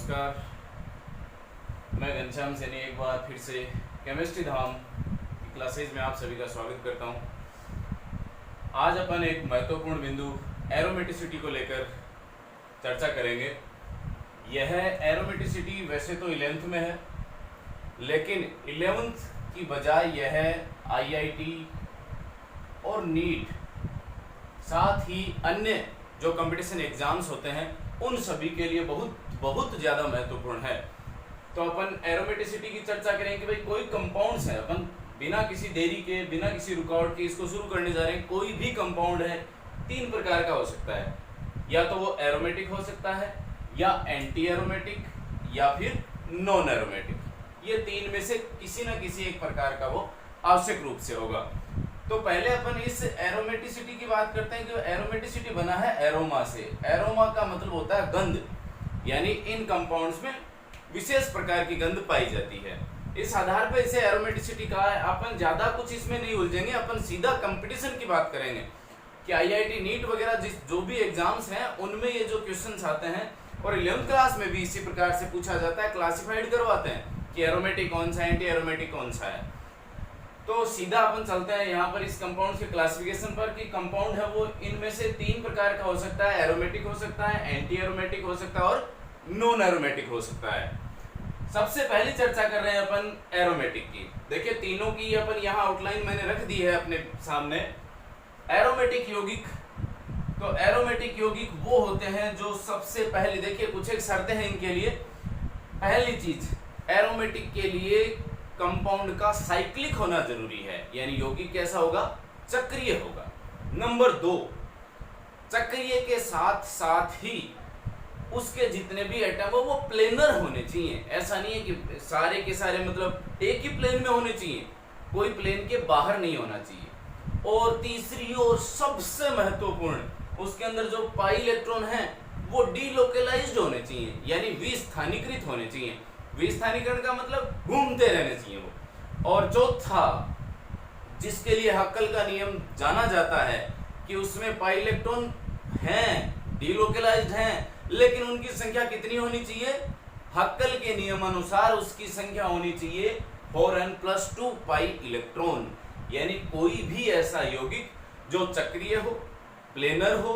नमस्कार। मैं घनश्याम सैनी एक बार फिर से केमिस्ट्री धाम की क्लासेज में आप सभी का स्वागत करता हूं। आज अपन एक महत्वपूर्ण बिंदु एरोमेटिसिटी को लेकर चर्चा करेंगे। यह एरोमेटिसिटी वैसे तो 11th में है, लेकिन 11th की बजाय यह IIT और नीट साथ ही अन्य जो कंपटीशन एग्जाम्स होते हैं उन सभी के लिए बहुत ज़्यादा महत्वपूर्ण है। तो अपन एरोमेटिसिटी की चर्चा करें कि भाई कोई कंपाउंड्स है, अपन बिना किसी देरी के बिना किसी रुकावट के इसको शुरू करने जा रहे हैं। कोई भी कंपाउंड है 3 प्रकार का हो सकता है, या तो वो एरोमेटिक हो सकता है, या एंटी एरोमेटिक, या फिर नॉन एरोमेटिक। ये 3 में से किसी न किसी एक प्रकार का वो आवश्यक रूप से होगा। तो पहले अपन इस एरोमेटिसिटी की बात करते हैं कि एरोमेटिसिटी बना है एरोमा से। एरोमा का मतलब होता है गंध, यानी इन कंपाउंड्स में विशेष प्रकार की गंध पाई जाती है। इस आधार पर इसे एरोमेटिसिटी कहा है। अपन ज्यादा कुछ इसमें नहीं उलझेंगे, अपन सीधा कंपटीशन की बात करेंगे कि IIT नीट वगैरह जो भी एग्जाम्स हैं उनमें ये जो क्वेश्चंस आते हैं, और 11th क्लास में भी इसी प्रकार से पूछा जाता है, क्लासिफाइड करवाते हैं कि एरोमेटिक कौन सा है, एंटी एरोमेटिक कौन सा है। तो सीधा अपन चलते हैं यहाँ पर इस कंपाउंड के क्लासिफिकेशन पर कि कंपाउंड है वो इनमें से 3 प्रकार का हो सकता है। एरोमेटिक हो सकता है, एंटी एरोमेटिक हो सकता है और नॉन एरोमेटिक हो सकता है। सबसे पहली चर्चा कर रहे हैं अपन एरोमेटिक की। देखिए तीनों की अपन यहाँ आउटलाइन मैंने रख दी है अपने सामने। एरोमेटिक यौगिक, तो एरोमेटिक यौगिक वो होते हैं जो सबसे पहले, देखिए कुछ एक शर्तें हैं इनके लिए। पहली चीज, एरोमेटिक के लिए कंपाउंड का साइक्लिक होना जरूरी है, यानी यौगिक कैसा होगा, चक्रीय होगा। नंबर 2, चक्रीय के साथ साथ ही उसके जितने भी एटम हो वो प्लेनर होने चाहिए। ऐसा नहीं है कि सारे के सारे मतलब एक ही प्लेन में होने चाहिए, कोई प्लेन के बाहर नहीं होना चाहिए। और तीसरी और सबसे महत्वपूर्ण, उसके अंदर जो पाई इलेक्ट्रॉन है वो डीलोकलाइज्ड होने चाहिए, यानी विस्थानीकृत होने चाहिए। विस्थानीकरण का मतलब घूमते रहने चाहिए वो। और चौथा, जिसके लिए हक्कल का नियम जाना जाता है कि उसमें पाई इलेक्ट्रॉन हैं, डीलोकलाइज्ड हैं, लेकिन उनकी संख्या कितनी होनी चाहिए, हक्कल के नियम अनुसार उसकी संख्या होनी चाहिए 4n+2 पाई इलेक्ट्रॉन। यानी कोई भी ऐसा यौगिक जो चक्रीय हो, प्लेनर हो,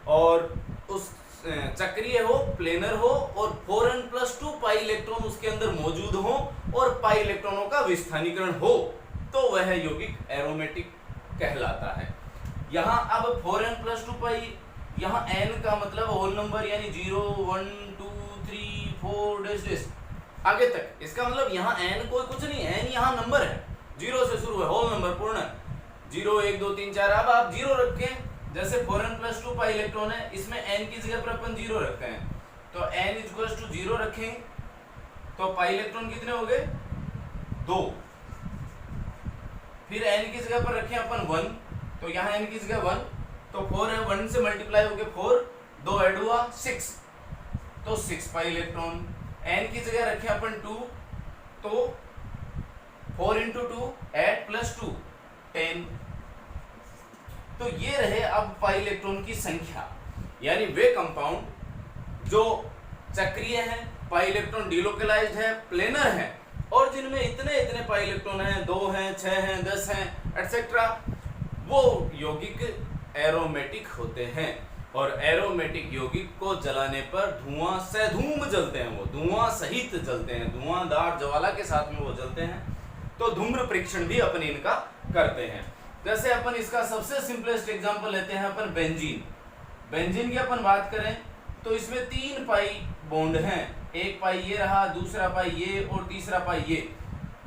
और उस चक्रीय हो, प्लेनर हो और 4n+2 पाई इलेक्ट्रॉन उसके अंदर मौजूद हो और पाई इलेक्ट्रॉनों का विस्थानीकरण हो, तो वह यौगिक एरोमेटिक कहलाता है। यहाँ अब 4n+2 पाई, यहाँ n का मतलब होल नंबर, यानी 0 1 2 3 4 डैश आगे तक। इसका मतलब यहाँ n कोई कुछ नहीं है, n यहाँ नंबर है, 0 से शुरू है, होल नंबर पूर्ण 0 1 2 3 4। अब आप 0 रखें, जैसे 4n+2 पाई इलेक्ट्रॉन है, इसमें n की जगह पर अपन 0 रखते हैं, तो n 0 रखें तो पाई इलेक्ट्रॉन कितने हो गए, 2। फिर n की जगह पर रखें अपन 1, तो यहाँ n की जगह 1, तो 4 है, 1 से मल्टीप्लाई हो गए 4, 2 ऐड हुआ 6, तो 6 पाई इलेक्ट्रॉन। n की जगह रखें अपन 2, तो 4 × 2 8 + 2 10। तो ये रहे अब पाई इलेक्ट्रॉन की संख्या, यानी वे कंपाउंड जो चक्रीय है, पाई इलेक्ट्रॉन डीलोकलाइज्ड है, प्लेनर है, और जिनमें इतने इतने पाई इलेक्ट्रॉन हैं, 2 हैं, 6 हैं, 10 हैं एटसेट्रा, वो यौगिक एरोमेटिक होते हैं। और एरोमेटिक यौगिक को जलाने पर धुआं सैधूम जलते हैं, वो धुआं सहित जलते हैं, धुआंधार ज्वाला के साथ में वो जलते हैं। तो धूम्र परीक्षण भी अपन इनका करते हैं। जैसे अपन इसका सबसे सिंपलेस्ट एग्जांपल लेते हैं अपन बेंजीन। बेंजीन की अपन बात करें तो इसमें 3 पाई बॉन्ड हैं, एक पाई ये रहा, दूसरा पाई ये और तीसरा पाई ये।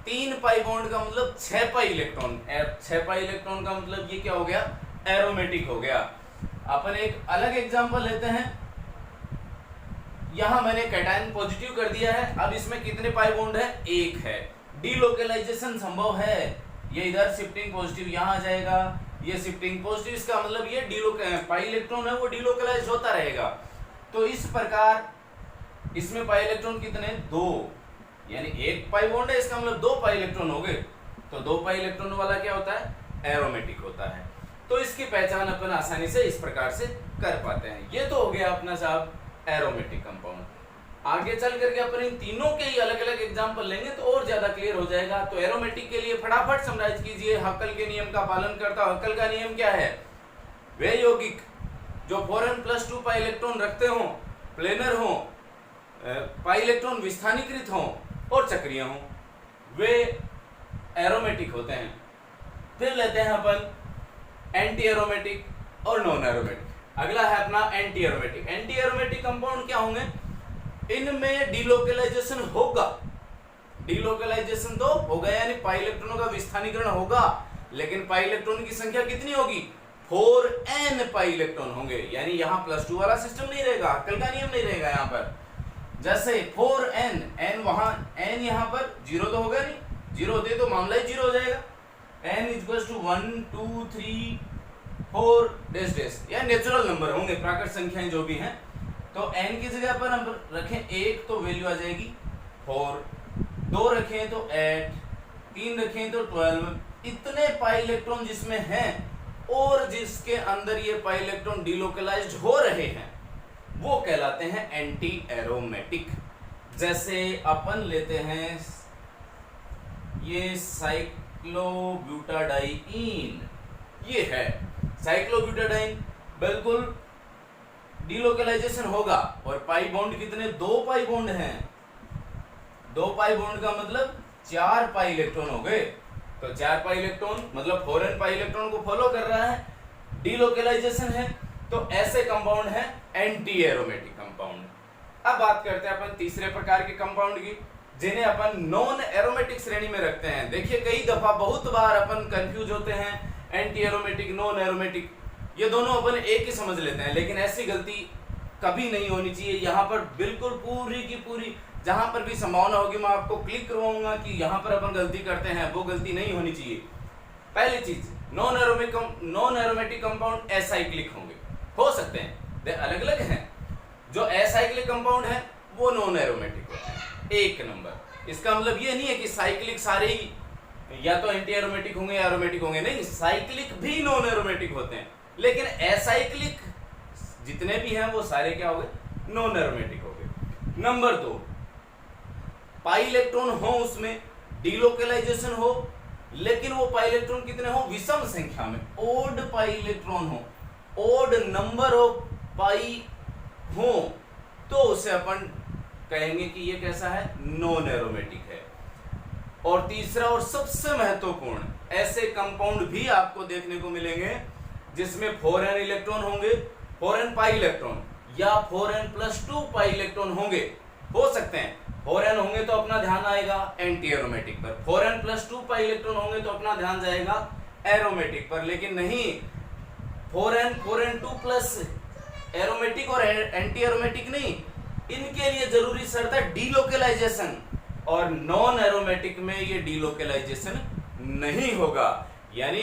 3 पाई बॉन्ड का मतलब 6 पाई इलेक्ट्रॉन। 6 पाई इलेक्ट्रॉन का मतलब ये क्या हो गया, एरोमेटिक हो गया। अपन एक अलग एग्जांपल लेते हैं, यहां मैंने कैटायन पॉजिटिव कर दिया है, अब इसमें कितने पाई बॉन्ड है, 1 है। डीलोकलाइजेशन संभव है, ये इधर शिफ्टिंग पॉजिटिव यहाँ आ जाएगा, ये शिफ्टिंग पॉजिटिव, इसका मतलब ये पाई इलेक्ट्रॉन है वो डीलोकलाइज होता रहेगा। तो इस प्रकार इसमें पाई इलेक्ट्रॉन कितने, 2, यानी 1 पाई बॉन्ड है, इसका मतलब 2 पाई इलेक्ट्रॉन हो गए, तो 2 पाई इलेक्ट्रॉन वाला क्या होता है, एरोमेटिक होता है। तो इसकी पहचान अपन आसानी से इस प्रकार से कर पाते हैं। ये तो हो गया अपना साहब एरोमेटिक कंपाउंड। आगे चल करके अपन इन तीनों के ही अलग अलग एग्जांपल लेंगे तो और ज्यादा क्लियर हो जाएगा। तो एरोमेटिक के लिए फटाफट समराइज कीजिए, हक्कल के नियम का पालन करता हूं। हक्कल का नियम क्या है? वे यौगिक जो 4n+2 पाई इलेक्ट्रॉन रखते हो, प्लेनर हो, पाई इलेक्ट्रॉन विस्थानीकृत हो और चक्रीय हो, वे एरोमेटिक होते हैं। फिर लेते हैं अपन एंटी एरोमेटिक और नॉन एरोमेटिक। अगला है अपना anti aromatic. Anti aromatic compound क्या होंगे? इनमें डिलोकलाइजेशन होगा, डिलोकलाइजेशन तो होगा यानी पाई इलेक्ट्रॉनों का विस्थानीकरण होगा, लेकिन पाई इलेक्ट्रॉन की संख्या कितनी होगी? 4n पाई इलेक्ट्रॉन होंगे, यानी यहाँ +2 वाला सिस्टम नहीं रहेगा, हक्कल का नियम नहीं रहेगा। यहाँ पर जैसे 4n, n वहां n यहाँ पर 0 तो होगा नहीं, 0 होते तो मामला ही 0 हो जाएगा। n = 1 2 3 4 डैश डैश, या नेचुरल नंबर होंगे, प्राकृत संख्याएं जो भी हैं। तो n की जगह पर हम रखें 1 तो वैल्यू आ जाएगी 4, 2 रखें तो 8, 3 रखें तो 12। इतने पाई इलेक्ट्रॉन जिसमें हैं और जिसके अंदर ये पाई इलेक्ट्रॉन डिलोकलाइज्ड हो रहे हैं वो कहलाते हैं एंटी एरोमेटिक। जैसे अपन लेते हैं ये साइक्लोब्यूटाडाइन, ये है साइक्लोब्यूटाडाइन, बिल्कुल डिलोकलाइजेशन होगा। और पाई बॉन्ड कितने? 2 पाई बॉन्ड हैं। 2 पाई बॉन्ड का मतलब 4 पाई इलेक्ट्रॉन हो गए। तो 4 पाई इलेक्ट्रॉन मतलब 4n पाई इलेक्ट्रॉन को फॉलो कर रहा है, डिलोकलाइजेशन है, तो ऐसे कंपाउंड है एंटी एरोमेटिक कंपाउंड। अब बात करते हैं अपन तीसरे प्रकार के कंपाउंड की, जिन्हें अपन नॉन एरोमेटिक श्रेणी में रखते हैं। देखिए कई दफा बहुत बार अपन कंफ्यूज होते हैं, एंटी एरोमेटिक नॉन एरोमेटिक ये दोनों अपन एक ही समझ लेते हैं, लेकिन ऐसी गलती कभी नहीं होनी चाहिए। यहाँ पर बिल्कुल पूरी की पूरी जहां पर भी संभावना होगी मैं आपको क्लिक करवाऊंगा कि यहाँ पर अपन गलती करते हैं, वो गलती नहीं होनी चाहिए। पहली चीज, नॉन एरोमेटिक कंपाउंड एसाइक्लिक होंगे, हो सकते हैं, वे अलग अलग हैं। जो एसाइक्लिक कंपाउंड है वो नॉन एरोमेटिक होते हैं। एक नंबर। इसका मतलब ये नहीं है कि साइक्लिक सारे ही या तो एंटी एरोमेटिक होंगे या एरोमेटिक होंगे, नहीं, साइक्लिक भी नॉन एरोमेटिक होते हैं, लेकिन एसाइक्लिक जितने भी हैं वो सारे क्या हो गए? नॉन एरोमेटिक हो गए। नंबर 2, पाई इलेक्ट्रॉन हो, उसमें डिलोकलाइजेशन हो, लेकिन वो पाई इलेक्ट्रॉन कितने हो? विषम संख्या में, ओड पाई इलेक्ट्रॉन हो, ओड नंबर ऑफ पाई हो, तो उसे अपन कहेंगे कि ये कैसा है? नॉन एरोमेटिक है। और तीसरा और सबसे महत्वपूर्ण, ऐसे कंपाउंड भी आपको देखने को मिलेंगे जिसमें 4n इलेक्ट्रॉन होंगे, 4n पाई इलेक्ट्रॉन या 4n+2 पाई इलेक्ट्रॉन होंगे। हो सकते हैं 4n होंगे तो अपना ध्यान आएगा एंटी एरोमेटिक पर, 4n+2 पाई इलेक्ट्रॉन होंगे तो अपना ध्यान जाएगा एरोमेटिक पर, लेकिन नहीं, 4n2+ एरोमेटिक और एंटी एरोमेटिक नहीं, इनके लिए जरूरी शर्त है डिलोकलाइजेशन, और नॉन एरोमेटिक में ये डिलोकलाइजेशन नहीं होगा। यानी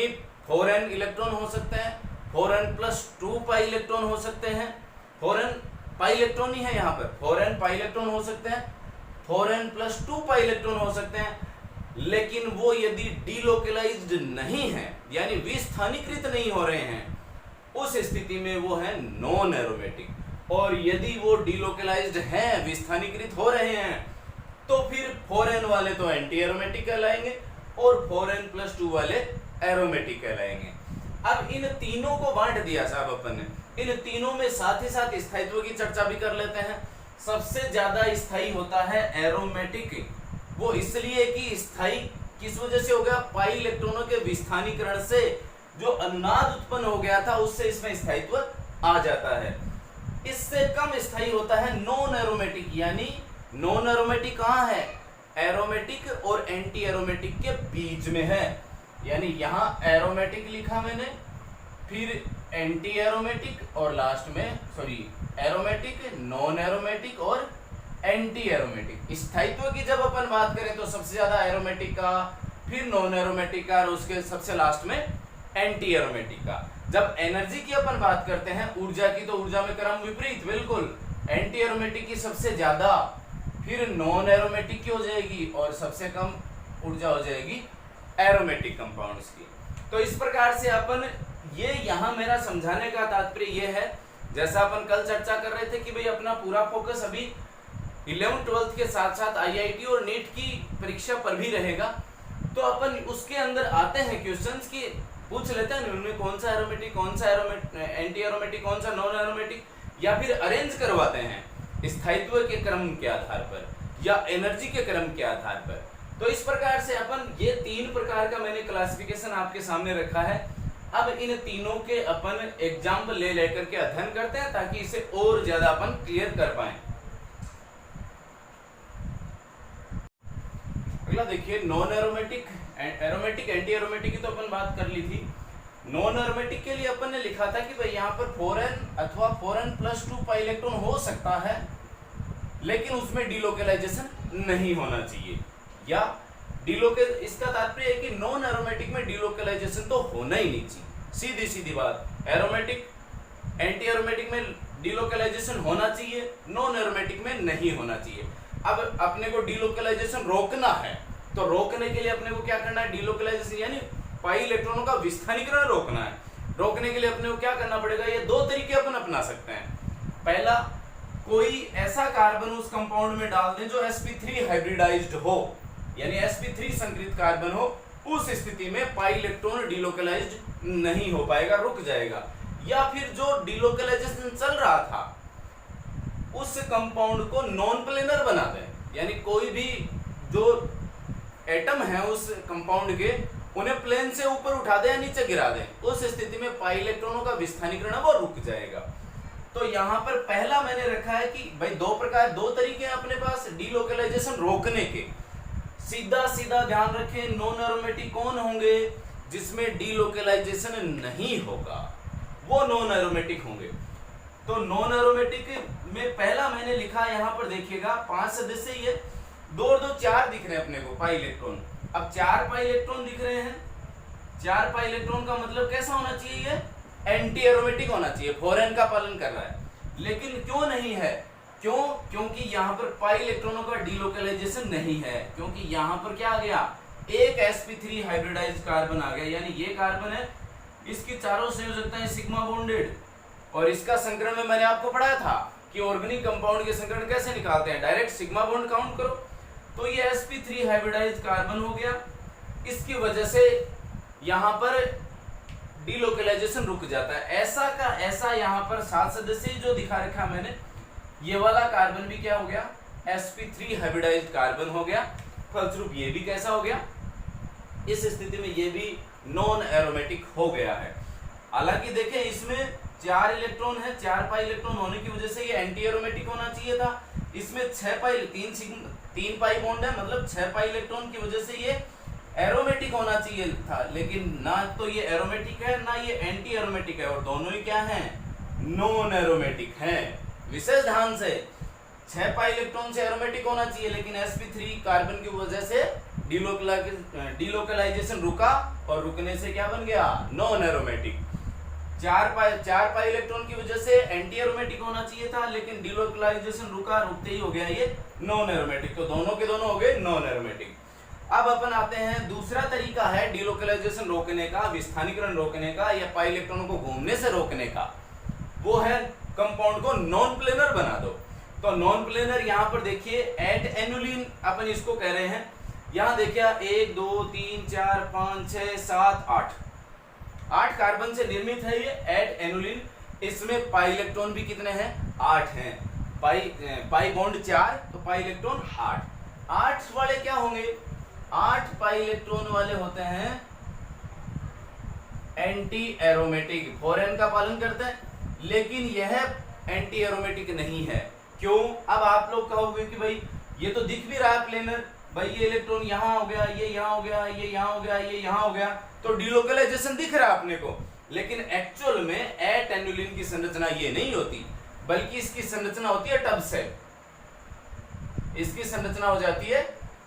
4n इलेक्ट्रॉन हो सकते हैं, 4n+2 पाई इलेक्ट्रॉन हो सकते हैं, 4n पाई इलेक्ट्रॉन ही है यहाँ पर, 4n पाई इलेक्ट्रॉन हो सकते हैं, 4n+2 पाई इलेक्ट्रॉन हो सकते हैं, लेकिन वो यदि डिलोकलाइज्ड नहीं है यानी विस्थानीकृत नहीं हो रहे हैं, उस स्थिति में वो है नॉन एरोमेटिक। और यदि वो डिलोकलाइज्ड हैं, विस्थानीकृत हो रहे हैं, तो फिर 4n वाले तो एंटी एरोमेटिक कहलाएंगे और 4n+2 वाले एरोमेटिक कहलाएंगे। अब इन तीनों को बांट दिया साहब अपन ने, इन तीनों में साथ ही साथ स्थायित्व की चर्चा भी कर लेते हैं। सबसे ज्यादा स्थायी होता है एरोमेटिक, वो इसलिए कि स्थायी किस वजह से हो गया? पाई इलेक्ट्रॉनों के विस्थानीकरण से जो अनुनाद उत्पन्न हो गया था उससे इसमें स्थायित्व आ जाता है। इससे कम स्थायी होता है नॉन एरोमेटिक, यानी नॉन एरोमेटिक कहाँ है? एरोमेटिक और एंटी एरोमेटिक के बीच में है, यानी यहाँ एरोमेटिक लिखा मैंने, फिर एंटी एरोमेटिक और लास्ट में एरोमेटिक, नॉन एरोमेटिक और एंटी एरोमेटिक। स्थायित्व की जब अपन बात करें तो सबसे ज्यादा एरोमेटिक का, फिर नॉन एरोमेटिक का और उसके सबसे लास्ट में एंटी एरोमेटिक का। जब एनर्जी की अपन बात करते हैं, ऊर्जा की, तो ऊर्जा में क्रम विपरीत, बिल्कुल एंटी एरोमेटिक की सबसे ज्यादा, फिर नॉन एरोमेटिक की हो जाएगी और सबसे कम ऊर्जा हो जाएगी एरोमेटिक कंपाउंड्स की। तो इस प्रकार से अपन ये यहाँ मेरा समझाने का तात्पर्य ये है, जैसा अपन कल चर्चा कर रहे थे कि भाई अपना पूरा फोकस अभी 11th 12th के साथ साथ IIT और नीट की परीक्षा पर भी रहेगा। तो अपन उसके अंदर आते हैं क्वेश्चंस की पूछ लेते हैं उनमें कौन सा एरोमेटिक, कौन सा एंटी एरोमेटिक, कौन सा नॉन एरोमेटिक, या फिर अरेंज करवाते हैं स्थायित्व के क्रम के आधार पर या एनर्जी के क्रम के आधार पर। तो इस प्रकार से अपन ये 3 प्रकार का मैंने क्लासिफिकेशन आपके सामने रखा है। अब इन तीनों के अपन एग्जाम्पल ले लेकर के अध्ययन करते हैं ताकि इसे और ज्यादा अपन क्लियर कर पाए। अगला देखिए non aromatic, aromatic, anti aromatic की तो अपन बात कर ली थी। नॉन एरोमेटिक के लिए अपन ने लिखा था कि भाई यहाँ पर 4n अथवा 4n+2 पाई इलेक्ट्रॉन हो सकता है, लेकिन उसमें डिलोकलाइजेशन नहीं होना चाहिए। या इसका तात्पर्य है कि नॉन एरोमेटिक में डिलोकलाइजेशन तो होना ही नहीं चाहिए, सीधी सीधी बात। एरोमेटिक, एंटी एरोमेटिक में डिलोकलाइजेशन होना चाहिए, नॉन एरोमेटिक में नहीं होना चाहिए। अब अपने को डिलोकलाइजेशन रोकना है, तो रोकने के लिए अपने को क्या करना है, डिलोकलाइजेशन यानी पाई इलेक्ट्रॉनों का विस्थानीकरण रोकना है। रोकने के लिए अपने को क्या करना पड़ेगा, ये 2 तरीके अपन अपना सकते हैं। पहला, कोई ऐसा कार्बन उस कंपाउंड में डाल दें जो sp3 हाइब्रिडाइज्ड हो, यानी sp3 संकरित कार्बन हो। उस स्थिति में पाई इलेक्ट्रॉन डिलोकलाइज्ड नहीं हो पाएगा, रुक जाएगा। या फिर जो डिलोकलाइजेशन चल रहा था उस कंपाउंड को नॉन प्लेनर बना दें, यानी कोई भी जो एटम है उस कंपाउंड के उन्हें प्लेन से ऊपर उठा दे या नीचे गिरा दे। उस स्थिति में पाई इलेक्ट्रॉनों का विस्थानीकरण वो रुक जाएगा। तो यहाँ पर पहला मैंने रखा है कि भाई 2 तरीके हैं अपने पास डिलोकलाइजेशन रोकने के। सीधा सीधा ध्यान रखें, नॉन एरोमेटिक कौन होंगे, जिसमें डिलोकलाइजेशन नहीं होगा, वो नॉन एरोमेटिक होंगे। तो नॉन एरोमेटिक में पहला मैंने लिखा यहाँ पर देखिएगा 5 सदस्य, ये 2 और 2 4 दिख रहे हैं अपने को पाई इलेक्ट्रॉन। अब 4 पाई इलेक्ट्रॉन दिख रहे हैं, 4 पाई इलेक्ट्रॉन का मतलब कैसा होना चाहिए, ये एंटी एरोमेटिक होना चाहिए, 4n का पालन कर रहा है। लेकिन क्यों नहीं है, क्योंकि यहाँ पर पाई इलेक्ट्रॉनों का डिलोकलाइजेशन नहीं है, क्योंकि यहाँ पर क्या आ गया, एक sp3 हाइब्रिडाइज्ड कार्बन आ गया, यानी ये कार्बन है, इसकी चारों संयोजकताएं सिग्मा बॉन्डेड। और इसका संकरण में मैंने आपको पढ़ाया था कि ऑर्गेनिक कंपाउंड के संकरण कैसे निकालते हैं, डायरेक्ट सिग्मा बॉन्ड काउंट करो। तो ये sp3 हाइब्रिडाइज्ड कार्बन हो गया, इसकी वजह से यहाँ पर डिलोकलाइजेशन रुक जाता है। ऐसा का ऐसा यहाँ पर 7 सदस्य जो दिखा रखा मैंने, ये वाला कार्बन भी क्या हो गया, sp3 हाइब्रिडाइज्ड कार्बन हो गया। फलस्वरूप ये भी कैसा हो गया, इस स्थिति में ये भी नॉन एरोमेटिक हो गया है। हालांकि देखें इसमें 4 इलेक्ट्रॉन है, 4 पाई इलेक्ट्रॉन होने की वजह से ये एंटी एरोमेटिक होना चाहिए था। इसमें 6 पाई 3 पाई बॉन्ड है, मतलब 6 पाई इलेक्ट्रॉन की वजह से ये एरोमेटिक होना चाहिए था, लेकिन ना तो ये एरोमेटिक है ना ये एंटी एरोमेटिक है, और दोनों ही क्या हैं, नॉन एरोमेटिक हैं। विशेष ध्यान से 6 पाई इलेक्ट्रॉन से एरोमेटिक होना चाहिए, लेकिन sp3 कार्बन की वजह से डिलोकलाइजेशन रुका, और रुकने से क्या बन गया, नॉन एरोमेटिक। 4 पाई इलेक्ट्रॉन की वजह से एंटी एरोमेटिक होना चाहिए था, लेकिन डिलोकलाइजेशन रुका, रुकते ही हो गया ये नॉन एरोमेटिक। तो दोनों के दोनों हो गए नॉन एरोमेटिक। अब अपन आते हैं, दूसरा तरीका है डिलोकलाइजेशन रोकने का, विस्थानीकरण रोकने का, या पाई इलेक्ट्रॉनों को घूमने से रोकने का, वो है कंपाउंड को नॉन प्लेनर बना दो। तो नॉन प्लेनर यहाँ पर देखिए एट एनुलिन अपन इसको कह रहे हैं। यहाँ देखिए 1 2 3 4 5 6 7 8 कार्बन से निर्मित है ये एट एनुलिन। इसमें पाई इलेक्ट्रॉन भी कितने हैं, 8 हैं। पाई बॉन्ड 4, तो पाई इलेक्ट्रॉन 8 वाले क्या होंगे, 8 पाई इलेक्ट्रॉन वाले होते हैं एंटी एरोमेटिक, 4n का पालन करते हैं, लेकिन यह एंटी एरोमेटिक नहीं है। क्यों, अब आप लोग कहोगे कि भाई ये तो दिख भी रहा है प्लेनर, भाई ये इलेक्ट्रॉन यहाँ हो गया, ये यहाँ हो गया, ये यहाँ हो गया, ये यहाँ हो गया, तो डिलोकलाइजेशन दिख रहा है अपने को, लेकिन एक्चुअल में एट एनुलिन की संरचना ये नहीं होती, बल्कि इसकी संरचना होती है टब सेप। इसकी संरचना हो जाती है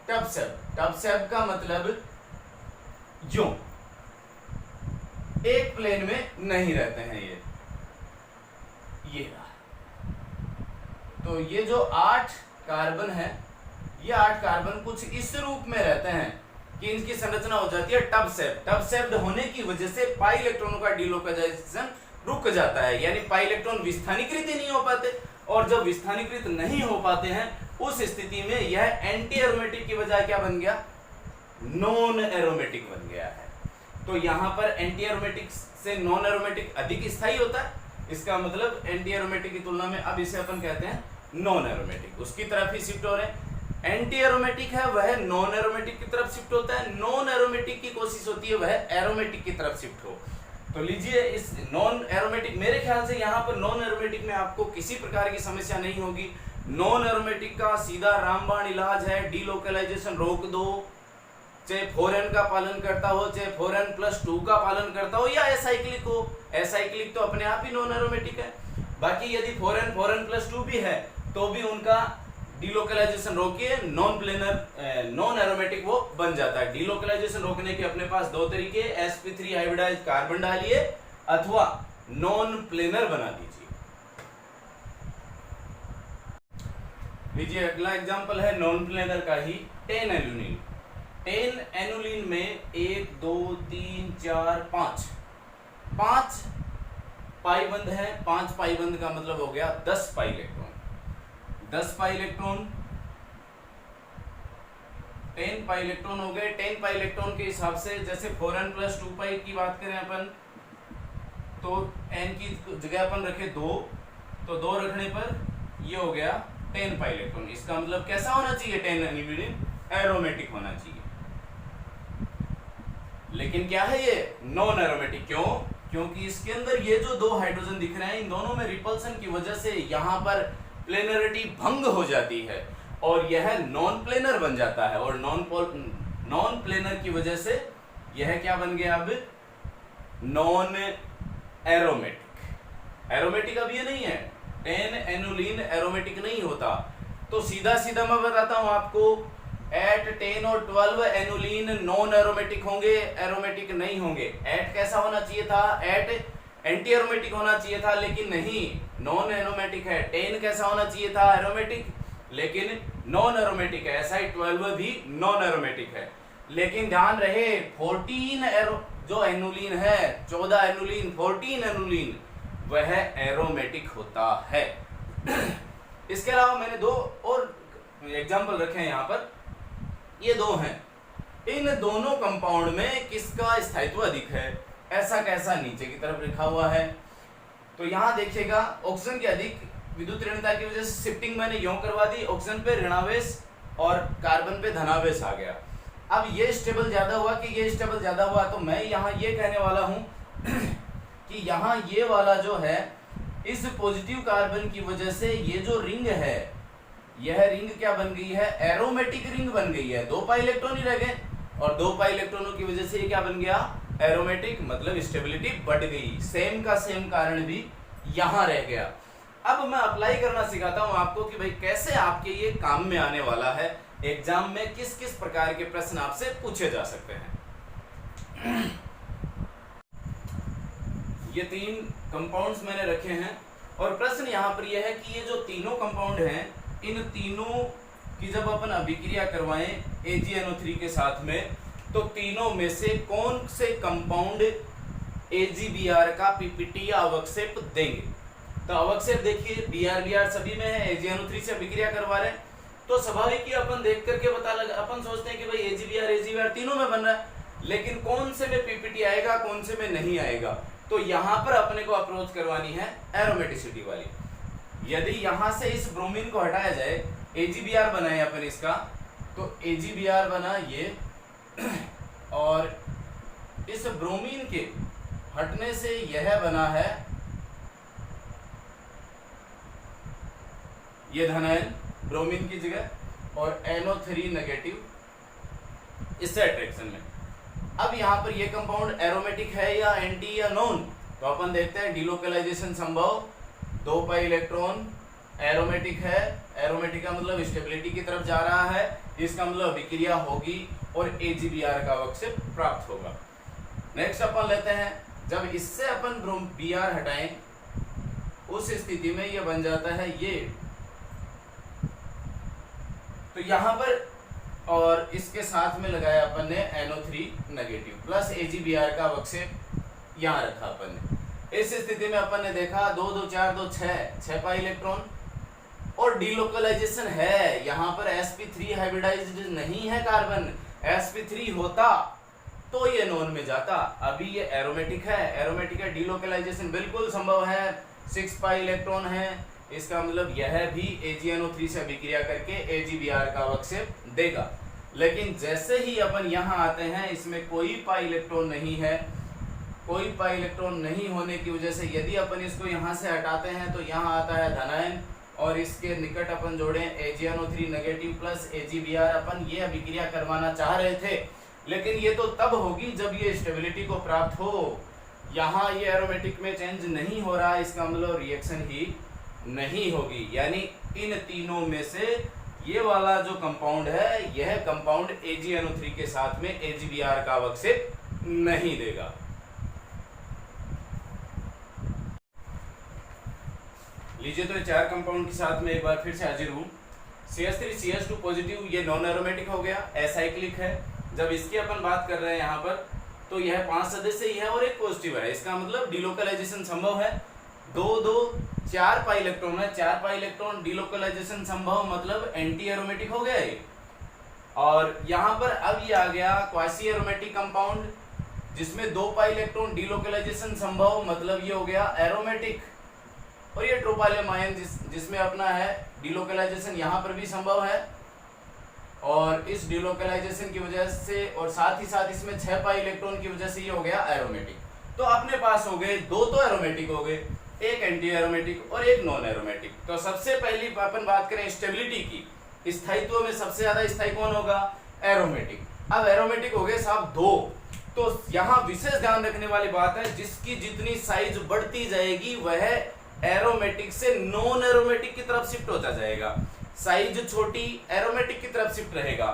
टब सेप। टब सेप का मतलब जो एक प्लेन में नहीं रहते हैं ये तो ये जो 8 कार्बन है, ये 8 कार्बन कुछ इस रूप में रहते हैं कि इनकी संरचना हो जाती है टब सेप। टब सेप्ड होने की वजह से पाई इलेक्ट्रॉनों का डिलोकलाइजेशन रुक जाता है, यानी पाई इलेक्ट्रॉन विस्थानीकृत ही नहीं हो पाते, और जब विस्थानीकृत नहीं हो पाते हैं उस स्थिति में यह एंटी एरोमेटिक की बजाय क्या बन गया, नॉन एरोमेटिक बन गया है। तो यहां पर एंटी एरोमेटिक से नॉन एरोमेटिक अधिक स्थायी होता है, इसका मतलब एंटी एरोमेटिक की तुलना में अब इसे अपन कहते हैं नॉन एरोमेटिक, उसकी तरफ ही शिफ्ट हो रहे हैं। एंटी एरोमेटिक है वह नॉन एरोमेटिक की तरफ शिफ्ट होता है, नॉन एरोमेटिक की कोशिश होती है वह एरोमेटिक की तरफ शिफ्ट हो। तो लीजिए इस नॉन एरोमेटिक, मेरे ख्याल से यहाँ पर नॉन एरोमेटिक में आपको किसी प्रकार की समस्या नहीं होगी। नॉन एरोमेटिक का सीधा रामबाण इलाज है डीलोकलाइजेशन रोक दो, चाहे 4n का पालन करता हो, चाहे 4n+2 का पालन करता हो या एसाइक्लिक हो। एसाइक्लिक तो अपने आप ही नॉन एरोमेटिक है, बाकी यदि 4n+2 भी है तो भी उनका डीलोकलाइजेशन रोकिए, नॉन एरोमेटिक वो बन जाता है। डीलोकलाइजेशन रोकने के अपने पास दो तरीके, sp3 हाइब्रिडाइज्ड कार्बन डालिए अथवा नॉन प्लेनर बना दीजिए। लीजिए अगला एग्जांपल है नॉन प्लेनर का ही, 10 एनुलिन। 10 एनुलिन में 1 2 3 4 5 पाई बंद है। 5 पाई बंद का मतलब हो गया 10 pi electron. 10 pi electron, 10 pi electron हो गए। 10 पाई इलेक्ट्रॉन के हिसाब से जैसे 4n+2 पाई की बात करें अपन, तो n की जगह अपन रखे 2, तो 2 रखने पर ये हो गया 10 पाई इलेक्ट्रॉन। इसका मतलब कैसा होना चाहिए, 10 एनुलिन एरोमेटिक होना चाहिए, लेकिन क्या है ये नॉन एरोमेटिक। क्यों? क्योंकि इसके अंदर ये जो दो हाइड्रोजन दिख रहे हैं, इन दोनों में रिपल्सन की वजह से यहां पर प्लेनरिटी भंग हो जाती है और यह नॉन प्लेनर बन जाता है, और नॉन प्लेनर की वजह से यह क्या बन गया, अब नॉन एरोमेटिक। एरोमेटिक अब ये नहीं है, 10 एनुलिन एरोमेटिक नहीं होता। तो सीधा सीधा मैं बताता हूं आपको, एट 10 और 12 एनुलिन नॉन एरोमेटिक होंगे, एरोमेटिक नहीं होंगे। एट कैसा होना चाहिए था, एट एंटी एरोमेटिक होना चाहिए था, लेकिन नहीं, नॉन एरोमेटिक है। 10 कैसा होना चाहिए था, एरोमेटिक, लेकिन नॉन एरोमेटिक है। ऐसा ही 12 भी नॉन एरोमेटिक है। लेकिन ध्यान रहे 14 जो एनुलिन है, 14 एनुलिन, 14 एनुलिन, वह एरोमेटिक होता है। इसके अलावा मैंने दो और एग्जाम्पल रखे हैं यहाँ पर, ये दो हैं। इन दोनों कंपाउंड में किसका स्थायित्व अधिक है, ऐसा कैसा नीचे की तरफ लिखा हुआ है। तो यहां देखिएगा, ऑक्सीजन की अधिक विद्युत ऋणता की वजह से शिफ्टिंग मैंने यूं करवा दी, ऑक्सीजन पे ऋणावेश और कार्बन पे धनावेश आ गया। अब ये स्टेबल ज्यादा हुआ कि ये स्टेबल ज्यादा हुआ, तो मैं यहाँ ये कहने वाला हूं कि यहाँ ये वाला जो है, इस पॉजिटिव कार्बन की वजह से ये जो रिंग है, यह रिंग क्या बन गई है, एरोमेटिक रिंग बन गई है। 2 पाई इलेक्ट्रॉन ही रह गए और 2 पाई इलेक्ट्रॉनों की वजह से ये क्या बन गया, एरोमेटिक, मतलब स्टेबिलिटी बढ़ गई। सेम का सेम कारण भी यहां रह गया। अब मैं अप्लाई करना सिखाता हूं आपको कि भाई कैसे आपके ये काम में आने वाला है, एग्जाम में किस किस प्रकार के प्रश्न आपसे पूछे जा सकते हैं। ये 3 कंपाउंड्स मैंने रखे हैं और प्रश्न यहाँ पर यह है कि ये जो तीनों कंपाउंड हैं, इन तीनों की जब अपन अभिक्रिया करवाएं AgNO3 के साथ में, तो तीनों में से कौन से कंपाउंड AgBr का पीपीटी या अवक्षेप देंगे। तो अवक्षेप देखिए Br सभी में है, AgNO3 से अभिक्रिया करवा रहे हैं, तो स्वाभाविक ही अपन देख करके पता लगा, अपन सोचते हैं कि भाई AgBr तीनों में बन रहा है, लेकिन कौन से में पीपीटी आएगा, कौन से में नहीं आएगा। तो यहाँ पर अपने को अप्रोच करवानी है एरोमेटिसिटी वाली। यदि यहाँ से इस ब्रोमीन को हटाया जाए, AgBr बनाए अपन इसका, तो AgBr बना ये, और इस ब्रोमीन के हटने से यह बना है ये धनायन ब्रोमीन की जगह, और NO3 नेगेटिव इससे अट्रैक्शन में। अब यहाँ पर ये कंपाउंड एरोमेटिक है या एंटी या नॉन, तो अपन देखते हैं डिलोकलाइजेशन संभव, 2 पाई इलेक्ट्रॉन, एरोमेटिक है, एरोमेटिक का मतलब स्टेबिलिटी की तरफ जा रहा है, इसका मतलब अभिक्रिया होगी और AgBr का अवक्षेप प्राप्त होगा। नेक्स्ट अपन लेते हैं, जब इससे अपन Br हटाएं, उस स्थिति में ये बन जाता है ये, तो यहां पर, और इसके साथ में लगाया अपन ने NO3 नेगेटिव प्लस AgBr का अवक्षेप यहां रखा अपन ने। इस स्थिति में अपन ने देखा 2 2 4 2 6 पाई इलेक्ट्रॉन, और डीलोकलाइजेशन है, यहाँ पर sp3 हाइब्रिडाइज्ड नहीं है कार्बन, sp3 होता तो ये नॉन में जाता, अभी ये एरोमेटिक है, एरोमेटिक है, डीलोकलाइजेशन बिल्कुल संभव है, 6 पाई इलेक्ट्रॉन है, इसका मतलब यह भी AgNO3 से अभिक्रिया करके AgBr का अवक्षेप देगा। लेकिन जैसे ही अपन यहाँ आते हैं, इसमें कोई पाई इलेक्ट्रॉन नहीं है, कोई पाई इलेक्ट्रॉन नहीं होने की वजह से यदि अपन इसको यहाँ से हटाते हैं तो यहाँ आता है धनायन, और इसके निकट अपन जोड़े AgNO3 नेगेटिव प्लस AgBr, अपन ये अभिक्रिया करवाना चाह रहे थे, लेकिन ये तो तब होगी जब ये स्टेबिलिटी को प्राप्त हो। यहाँ ये एरोमेटिक में चेंज नहीं हो रहा, इसका मतलब रिएक्शन ही नहीं होगी, यानी इन तीनों में से ये वाला जो कंपाउंड है, यह कंपाउंड AgNO3 के साथ में AgBr का अवक्षेप नहीं देगा। लीजिए तो 4 कंपाउंड के साथ में एक बार फिर से हाजिर हूँ। CH3CH2 पॉजिटिव ये नॉन एरोमेटिक हो गया, एसाइक्लिक है। जब इसकी अपन बात कर रहे हैं यहाँ पर, तो यह 5 सदस्य ही है और एक पॉजिटिव है, इसका मतलब डीलोकलाइजेशन संभव है। 4 पाई इलेक्ट्रॉन है, 4 पाई इलेक्ट्रॉन डीलोकलाइजेशन संभव, मतलब एंटी एरोमेटिक हो गया ये। और यहाँ पर अब ये आ गया क्वासी एरोमेटिक कंपाउंड, जिसमें 2 पाई इलेक्ट्रॉन डीलोकलाइजेशन संभव, मतलब ये हो गया एरोमेटिक। और ये ट्रोपालियम आयन जिसमें अपना है डीलोकलाइजेशन यहाँ पर भी संभव है, और इस डीलोकलाइजेशन की वजह से और साथ ही साथ इसमें 6 पाई इलेक्ट्रॉन की वजह से ये हो गया एरोमेटिक। तो अपने पास हो गए 2 तो एरोमेटिक हो गए, एक एंटी एरोमेटिक और एक नॉन एरोमेटिक। तो सबसे पहली अपन बात करें स्टेबिलिटी की, स्थायित्व में सबसे ज्यादा स्थायी कौन होगा? एरोमेटिक। अब एरोमेटिक हो गए साहब 2, तो यहाँ विशेष ध्यान रखने वाली बात है, जिसकी जितनी साइज बढ़ती जाएगी वह एरोमेटिक से नॉन एरोमेटिक की तरफ शिफ्ट होता जाएगा, साइज छोटी एरोमेटिक की तरफ शिफ्ट रहेगा।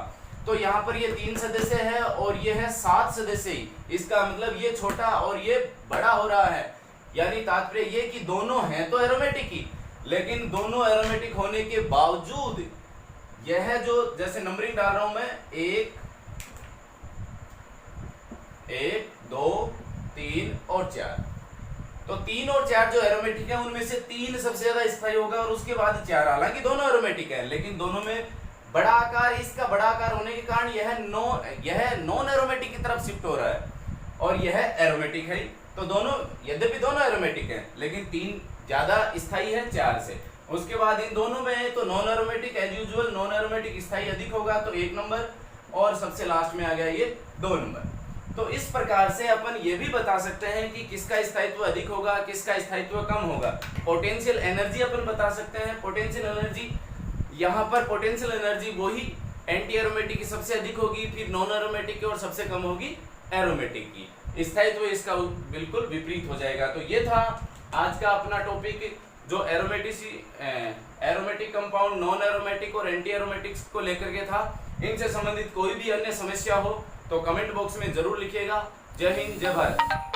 तो यहाँ पर ये 3 सदस्य है और ये है 7 सदस्य ही, इसका मतलब ये छोटा और ये बड़ा हो रहा है, यानी तात्पर्य ये कि दोनों हैं तो एरोमेटिक ही, लेकिन दोनों एरोमेटिक होने के बावजूद यह जो जैसे नंबरिंग डाल रहा हूं मैं 1 2 3 और 4, तो 3 और 4 जो एरोमेटिक है उनमें से 3 सबसे ज्यादा स्थायी होगा और उसके बाद 4। हालांकि दोनों एरोमेटिक है, लेकिन दोनों में बड़ा आकार, इसका बड़ा आकार होने के कारण यह नॉन एरोमेटिक की तरफ शिफ्ट हो रहा है और यह एरोमेटिक है। तो दोनों, यद्यपि दोनों एरोमेटिक है, लेकिन 3 ज्यादा स्थायी है 4 से। उसके बाद इन दोनों में तो non aromatic as usual, non aromatic स्थायी अधिक होगा तो 1 नंबर, और सबसे लास्ट में आ गया ये 2 नंबर। तो इस प्रकार से अपन ये भी बता सकते हैं कि किसका स्थायित्व अधिक होगा, किसका स्थायित्व कम होगा। पोटेंशियल एनर्जी अपन बता सकते हैं, पोटेंशियल एनर्जी यहाँ पर पोटेंशियल एनर्जी वही एंटी एरोमेटिक की सबसे अधिक होगी, फिर नॉन एरोमेटिक की और सबसे कम होगी एरोमेटिक की। स्थायित्व इसका बिल्कुल विपरीत हो जाएगा। तो ये था आज का अपना टॉपिक, जो एरोमेटिक कंपाउंड, नॉन एरोमेटिक और एंटी एरोमेटिक्स को लेकर के था। इनसे संबंधित कोई भी अन्य समस्या हो तो कमेंट बॉक्स में जरूर लिखिएगा। जय हिंद, जय भारत।